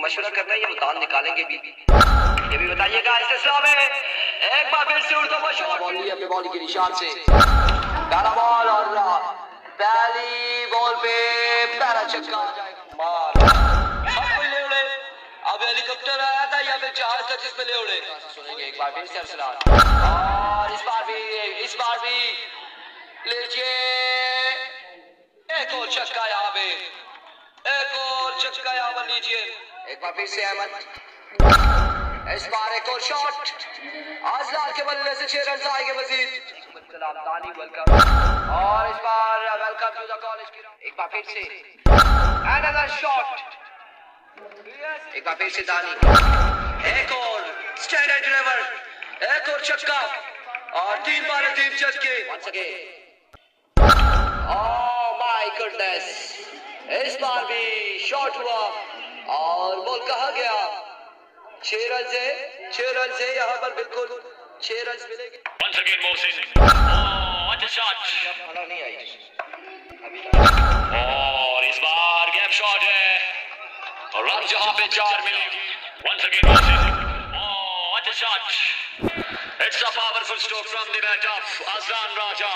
मशवरा करना है, ये दान निकालेंगे भी। ये भी बताइएगा इस सिलसिला में एक बार फिर से उर्दू मशहूर बॉल अपने बॉल के निशान से पहला बॉल और पहली बॉल पे पहला छक्का मार। सब कोई ले उड़े, अब हेलीकॉप्टर आया था या फिर जहाज था जिसमें ले उड़े, सुनेंगे एक बार फिर से अरसलान। और इस बार भी लीजिए एक और छक्का यहाँ पे, एक और छक्का यहाँ पर लीजिए एक बार फिर से अहमद। इस बार एक और शॉट आजलाल के बल्ले से 6 रन आएंगे मजीद। दानी वेलकम और इस बार वेलकम टू द कॉलेज की एक बार फिर से अनदर शॉट, एक बार फिर से दानी, एक और स्टैंडर्ड डिलीवर, एक और छक्का और 3 बार 3 छक्के once again. Oh my goodness, इस बार भी शॉट हुआ और बॉल कहा गया। 6 रन से यहाँ पर बिल्कुल 6 रन मिलेंगे। Once again, Mohsin. Oh, what a shot! नहीं आई अभी और इस बार गैप शॉट है और रन जहां पे 4 मिलेंगे। Once again, Mohsin. Oh, what a shot! It's a powerful stroke from the bat of Azlan Raja.